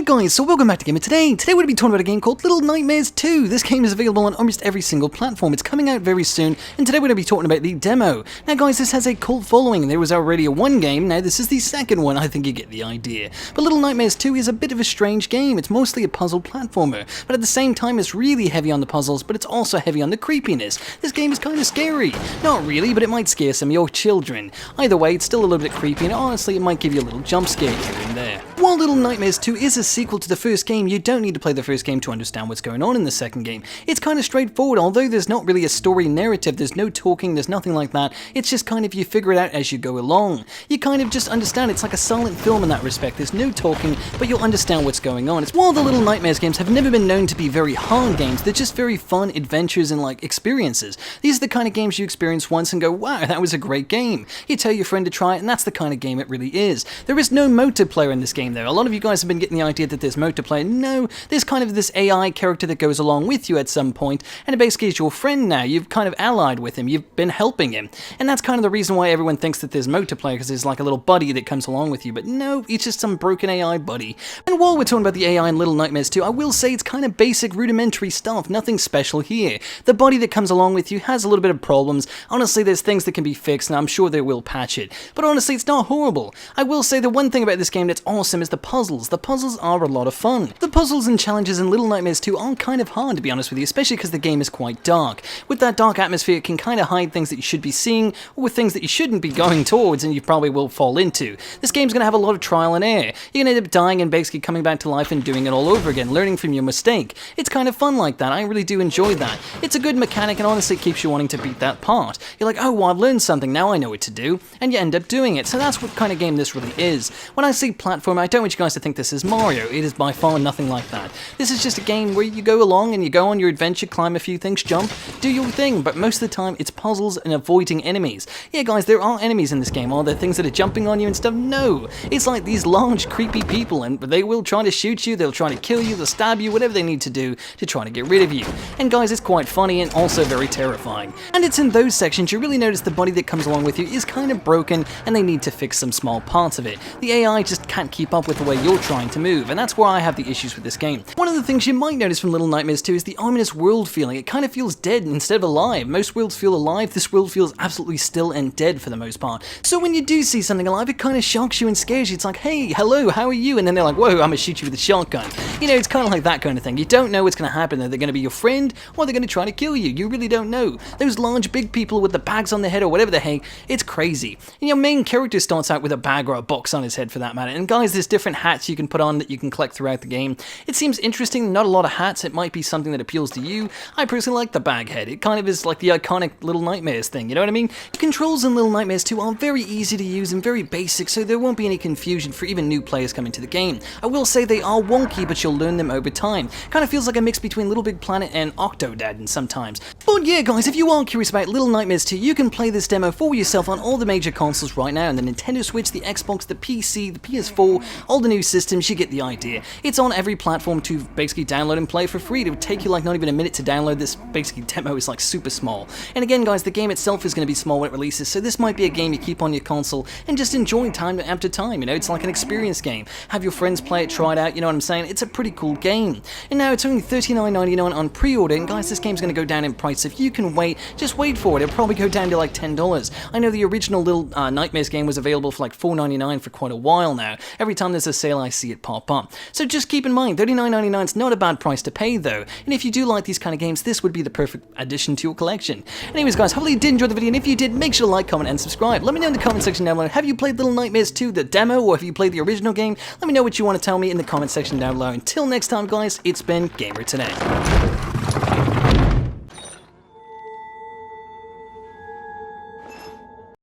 Hey guys, so welcome back to Gamer Today. Today we're going to be talking about a game called Little Nightmares 2. This game is available on almost every single platform. It's coming out very soon, and today we're going to be talking about the demo. Now guys, this has a cult following. There was already a one game, now this is the second one. I think you get the idea. But Little Nightmares 2 is a bit of a strange game. It's mostly a puzzle platformer, but at the same time it's really heavy on the puzzles, but it's also heavy on the creepiness. This game is kind of scary. Not really, but it might scare some of your children. Either way, it's still a little bit creepy, and honestly it might give you a little jump scare here and there. While Little Nightmares 2 is a sequel to the first game, you don't need to play the first game to understand what's going on in the second game. It's kind of straightforward, although there's not really a story narrative, there's no talking, there's nothing like that. It's just kind of you figure it out as you go along. You kind of just understand, it's like a silent film in that respect. There's no talking, but you'll understand what's going on. While the Little Nightmares games have never been known to be very hard games, they're just very fun adventures and like experiences. These are the kind of games you experience once and go, wow, that was a great game. You tell your friend to try it, and that's the kind of game it really is. There is no multiplayer in this game though. A lot of you guys have been getting the idea that there's multiplayer. No, there's kind of this AI character that goes along with you at some point, and it basically is your friend now. You've kind of allied with him, you've been helping him, and that's kind of the reason why everyone thinks that there's multiplayer, because there's like a little buddy that comes along with you, but no, it's just some broken AI buddy. And while we're talking about the AI in Little Nightmares 2, I will say it's kind of basic, rudimentary stuff, nothing special here. The buddy that comes along with you has a little bit of problems. Honestly, there's things that can be fixed, and I'm sure they will patch it, but honestly, it's not horrible. I will say the one thing about this game that's awesome is the puzzles. The puzzles are a lot of fun. The puzzles and challenges in Little Nightmares 2 are kind of hard, to be honest with you, especially because the game is quite dark. With that dark atmosphere, it can kind of hide things that you should be seeing, or with things that you shouldn't be going towards and you probably will fall into. This game's going to have a lot of trial and error. You're going to end up dying and basically coming back to life and doing it all over again, learning from your mistake. It's kind of fun like that. I really do enjoy that. It's a good mechanic, and honestly it keeps you wanting to beat that part. You're like, oh, well, I've learned something, now I know what to do, and you end up doing it. So that's what kind of game this really is. When I say platform, I don't want you guys to think this is Mario. It is by far nothing like that. This is just a game where you go along and you go on your adventure, climb a few things, jump, do your thing, but most of the time it's puzzles and avoiding enemies. Yeah guys, there are enemies in this game. Are there things that are jumping on you and stuff? No. It's like these large creepy people, and they will try to shoot you, they'll try to kill you, they'll stab you, whatever they need to do to try to get rid of you. And guys, it's quite funny and also very terrifying. And it's in those sections you really notice the buddy that comes along with you is kind of broken and they need to fix some small parts of it. The AI just can't keep up with the way you're trying to move, and that's where I have the issues with this game. One of the things you might notice from Little Nightmares 2 is the ominous world feeling. It kind of feels dead instead of alive. Most worlds feel alive, this world feels absolutely still and dead for the most part. So when you do see something alive, it kind of shocks you and scares you. It's like, hey, hello, how are you? And then they're like, whoa, I'm gonna shoot you with a shotgun. You know, it's kind of like that kind of thing. You don't know what's gonna happen. Are they gonna be your friend, or they're gonna try to kill you? You really don't know. Those large big people with the bags on their head or whatever the heck, it's crazy. And your main character starts out with a bag or a box on his head for that matter. And guys, there's different hats you can put on that you can collect throughout the game. It seems interesting, not a lot of hats. It might be something that appeals to you. I personally like the bag head. It kind of is like the iconic Little Nightmares thing, you know what I mean? The controls in Little Nightmares 2 are very easy to use and very basic, so there won't be any confusion for even new players coming to the game. I will say they are wonky, but you'll learn them over time. Kind of feels like a mix between Little Big Planet and Octodad and sometimes. But yeah guys, if you are curious about Little Nightmares 2, you can play this demo for yourself on all the major consoles right now, on the Nintendo Switch, the Xbox, the PC, the PS4, all the new systems, you get the idea. It's on every platform to basically download and play for free. It would take you like not even a minute to download this. Basically demo is like super small. And again guys, the game itself is going to be small when it releases, so this might be a game you keep on your console and just enjoy time after time, you know, it's like an experience game. Have your friends play it, try it out, you know what I'm saying? It's a pretty cool game. And now it's only $39.99 on pre-order, and guys, this game's going to go down in price. If you can wait, just wait for it. It'll probably go down to like $10. I know the original Little Nightmares game was available for like $4.99 for quite a while now. Every time there's a sale I see it pop up. So just keep in mind, $39.99 is not a bad price to pay though, and if you do like these kind of games, this would be the perfect addition to your collection. Anyways guys, hopefully you did enjoy the video, and if you did, make sure to like, comment, and subscribe. Let me know in the comment section down below, have you played Little Nightmares 2, the demo, or have you played the original game? Let me know what you want to tell me in the comment section down below. Until next time guys, it's been Gamer Today.